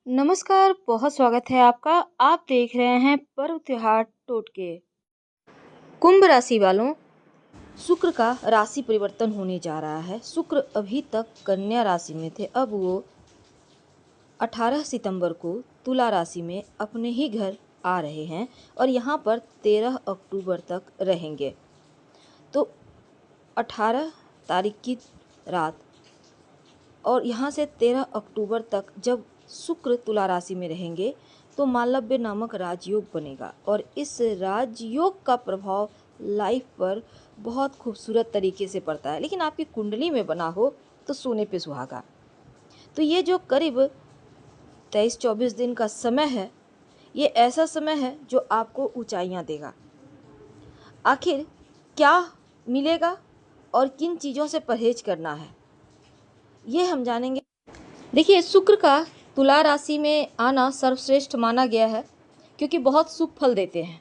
नमस्कार, बहुत स्वागत है आपका। आप देख रहे हैं पर्व त्योहार टोटके। कुंभ राशि वालों, शुक्र का राशि परिवर्तन होने जा रहा है। शुक्र अभी तक कन्या राशि में थे, अब वो 18 सितंबर को तुला राशि में अपने ही घर आ रहे हैं और यहाँ पर 13 अक्टूबर तक रहेंगे। तो 18 तारीख की रात और यहाँ से 13 अक्टूबर तक जब शुक्र तुला राशि में रहेंगे तो मालव्य नामक राजयोग बनेगा और इस राजयोग का प्रभाव लाइफ पर बहुत खूबसूरत तरीके से पड़ता है। लेकिन आपकी कुंडली में बना हो तो सोने पे सुहागा। तो ये जो करीब 23-24 दिन का समय है, ये ऐसा समय है जो आपको ऊंचाइयां देगा। आखिर क्या मिलेगा और किन चीज़ों से परहेज करना है, ये हम जानेंगे। देखिए, शुक्र का तुला राशि में आना सर्वश्रेष्ठ माना गया है क्योंकि बहुत शुभ फल देते हैं।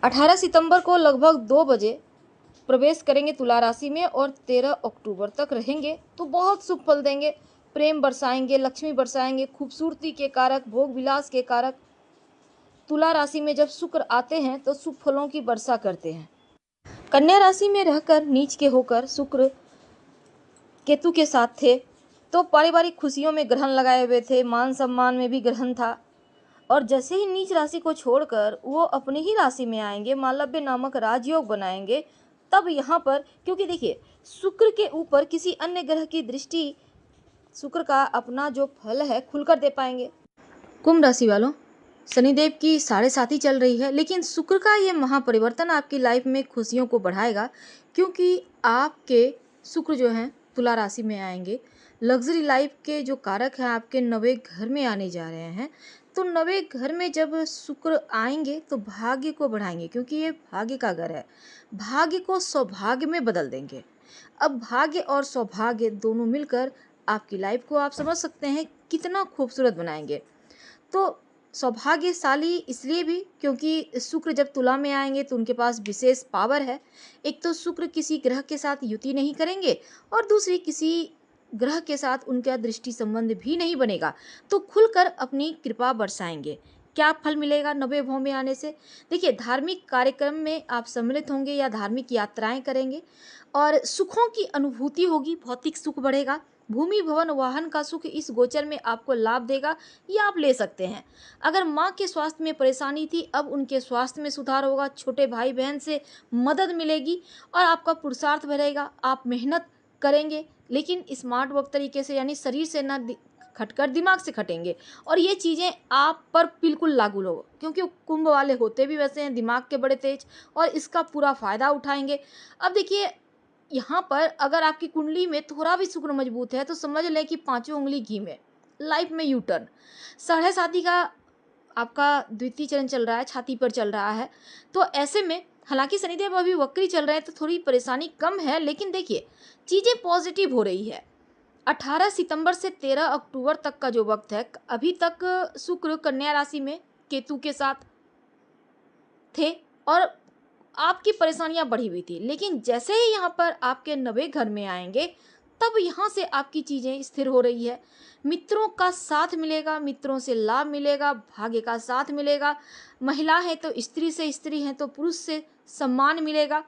18 सितंबर को लगभग 2 बजे प्रवेश करेंगे तुला राशि में और 13 अक्टूबर तक रहेंगे तो बहुत शुभ फल देंगे। प्रेम बरसाएंगे, लक्ष्मी बरसाएंगे, खूबसूरती के कारक, भोग विलास के कारक। तुला राशि में जब शुक्र आते हैं तो शुभ फलों की वर्षा करते हैं। कन्या राशि में रहकर नीच के होकर शुक्र केतु के साथ थे तो पारिवारिक खुशियों में ग्रहण लगाए हुए थे, मान सम्मान में भी ग्रहण था। और जैसे ही नीच राशि को छोड़कर वो अपनी ही राशि में आएंगे, मालव्य नामक राजयोग बनाएंगे, तब यहाँ पर क्योंकि देखिए शुक्र के ऊपर किसी अन्य ग्रह की दृष्टि शुक्र का अपना जो फल है खुलकर दे पाएंगे। कुंभ राशि वालों, शनिदेव की 7.5 चल रही है, लेकिन शुक्र का ये महापरिवर्तन आपकी लाइफ में खुशियों को बढ़ाएगा क्योंकि आपके शुक्र जो हैं तुला राशि में आएंगे। लग्जरी लाइफ के जो कारक हैं आपके नवे घर में आने जा रहे हैं। तो नवे घर में जब शुक्र आएंगे तो भाग्य को बढ़ाएंगे क्योंकि ये भाग्य का घर है। भाग्य को सौभाग्य में बदल देंगे। अब भाग्य और सौभाग्य दोनों मिलकर आपकी लाइफ को आप समझ सकते हैं कितना खूबसूरत बनाएंगे। तो सौभाग्यशाली इसलिए भी क्योंकि शुक्र जब तुला में आएंगे तो उनके पास विशेष पावर है। एक तो शुक्र किसी ग्रह के साथ युति नहीं करेंगे और दूसरी किसी ग्रह के साथ उनका दृष्टि संबंध भी नहीं बनेगा, तो खुलकर अपनी कृपा बरसाएंगे। क्या फल मिलेगा नवे भाव में आने से? देखिए, धार्मिक कार्यक्रम में आप सम्मिलित होंगे या धार्मिक यात्राएं करेंगे और सुखों की अनुभूति होगी, भौतिक सुख बढ़ेगा। भूमि भवन वाहन का सुख इस गोचर में आपको लाभ देगा, ये आप ले सकते हैं। अगर माँ के स्वास्थ्य में परेशानी थी, अब उनके स्वास्थ्य में सुधार होगा। छोटे भाई बहन से मदद मिलेगी और आपका पुरुषार्थ बढ़ेगा। आप मेहनत करेंगे लेकिन स्मार्ट वर्क तरीके से, यानी शरीर से ना खटकर दिमाग से खटेंगे और ये चीज़ें आप पर बिल्कुल लागू होगा क्योंकि कुंभ वाले होते भी वैसे हैं, दिमाग के बड़े तेज, और इसका पूरा फायदा उठाएंगे। अब देखिए, यहाँ पर अगर आपकी कुंडली में थोड़ा भी शुक्र मजबूत है तो समझ लें कि 5 उंगली घी में, लाइफ में यू टर्न। 7.5 का आपका द्वितीय चरण चल रहा है, छाती पर चल रहा है। तो ऐसे में हालांकि शनिदेव अभी वक्री चल रहे हैं तो थोड़ी परेशानी कम है, लेकिन देखिए चीज़ें पॉजिटिव हो रही है। 18 सितंबर से 13 अक्टूबर तक का जो वक्त है, अभी तक शुक्र कन्या राशि में केतु के साथ थे और आपकी परेशानियां बढ़ी हुई थी। लेकिन जैसे ही यहाँ पर आपके नवे घर में आएंगे तब यहाँ से आपकी चीज़ें स्थिर हो रही है। मित्रों का साथ मिलेगा, मित्रों से लाभ मिलेगा, भाग्य का साथ मिलेगा। महिला है तो स्त्री से, स्त्री है तो पुरुष से सम्मान मिलेगा,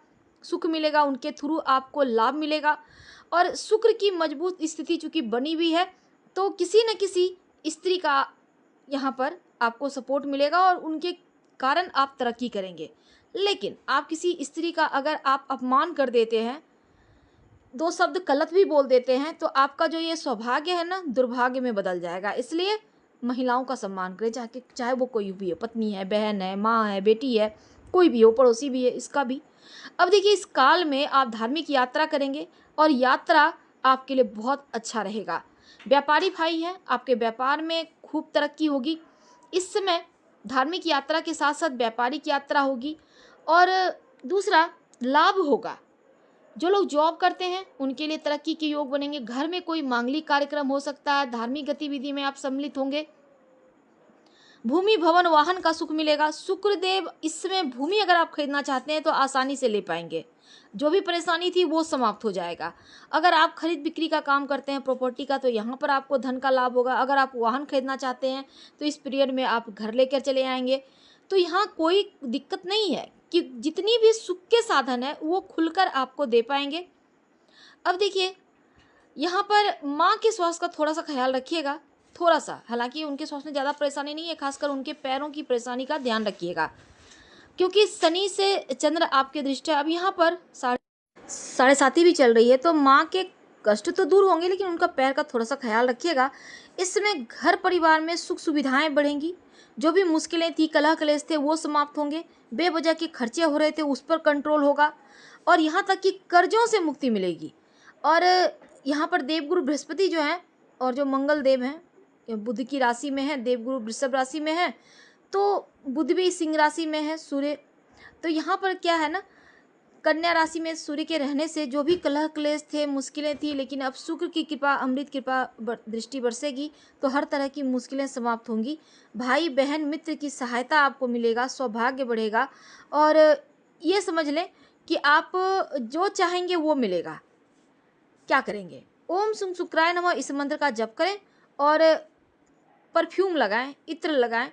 सुख मिलेगा, उनके थ्रू आपको लाभ मिलेगा। और शुक्र की मजबूत स्थिति चूंकि बनी हुई है तो किसी न किसी स्त्री का यहाँ पर आपको सपोर्ट मिलेगा और उनके कारण आप तरक्की करेंगे। लेकिन आप किसी स्त्री का अगर आप अपमान कर देते हैं, 2 शब्द गलत भी बोल देते हैं, तो आपका जो ये सौभाग्य है ना दुर्भाग्य में बदल जाएगा। इसलिए महिलाओं का सम्मान करें, चाहे वो कोई भी हो, पत्नी है, बहन है, माँ है, बेटी है, कोई भी हो, पड़ोसी भी है, इसका भी। अब देखिए, इस काल में आप धार्मिक यात्रा करेंगे और यात्रा आपके लिए बहुत अच्छा रहेगा। व्यापारी भाई हैं, आपके व्यापार में खूब तरक्की होगी। इस समय धार्मिक यात्रा के साथ साथ व्यापारिक यात्रा होगी और दूसरा लाभ होगा। जो लोग जॉब करते हैं उनके लिए तरक्की के योग बनेंगे। घर में कोई मांगलिक कार्यक्रम हो सकता है, धार्मिक गतिविधि में आप सम्मिलित होंगे। भूमि भवन वाहन का सुख मिलेगा। शुक्रदेव इस समय भूमि अगर आप खरीदना चाहते हैं तो आसानी से ले पाएंगे। जो भी परेशानी थी वो समाप्त हो जाएगा। अगर आप खरीद बिक्री का काम करते हैं प्रॉपर्टी का, तो यहाँ पर आपको धन का लाभ होगा। अगर आप वाहन खरीदना चाहते हैं तो इस पीरियड में आप घर लेकर चले आएंगे। तो यहाँ कोई दिक्कत नहीं है कि जितनी भी सुख के साधन है वो खुलकर आपको दे पाएंगे। अब देखिए, यहाँ पर माँ के स्वास्थ्य का थोड़ा सा ख्याल रखिएगा, थोड़ा सा। हालांकि उनके स्वास्थ्य में ज़्यादा परेशानी नहीं है, खासकर उनके पैरों की परेशानी का ध्यान रखिएगा, क्योंकि शनि से चंद्र आपके दृष्टि अब यहाँ पर साढ़े साथी भी चल रही है। तो माँ के कष्ट तो दूर होंगे, लेकिन उनका पैर का थोड़ा सा ख्याल रखिएगा। इस समय घर परिवार में सुख सुविधाएं बढ़ेंगी। जो भी मुश्किलें थी, कलह कलेश थे, वो समाप्त होंगे। बेवजह के खर्चे हो रहे थे उस पर कंट्रोल होगा, और यहाँ तक कि कर्जों से मुक्ति मिलेगी। और यहाँ पर देवगुरु बृहस्पति जो हैं और जो मंगल देव हैं, बुध की राशि में है, देवगुरु वृषभ राशि में है, तो बुध भी सिंह राशि में है, सूर्य। तो यहाँ पर क्या है ना, कन्या राशि में सूर्य के रहने से जो भी कलह क्लेश थे, मुश्किलें थी, लेकिन अब शुक्र की कृपा, अमृत कृपा दृष्टि बरसेगी, तो हर तरह की मुश्किलें समाप्त होंगी। भाई बहन मित्र की सहायता आपको मिलेगा, सौभाग्य बढ़ेगा, और ये समझ लें कि आप जो चाहेंगे वो मिलेगा। क्या करेंगे? ओम सुं शुक्राय नमः इस मंत्र का जप करें और परफ्यूम लगाएं, इत्र लगाएं,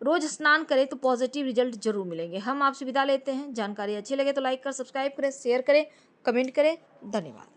रोज स्नान करें तो पॉजिटिव रिजल्ट जरूर मिलेंगे। हम आपसे विदा लेते हैं। जानकारी अच्छी लगे तो लाइक कर, सब्सक्राइब करें, शेयर करें, कमेंट करें। धन्यवाद।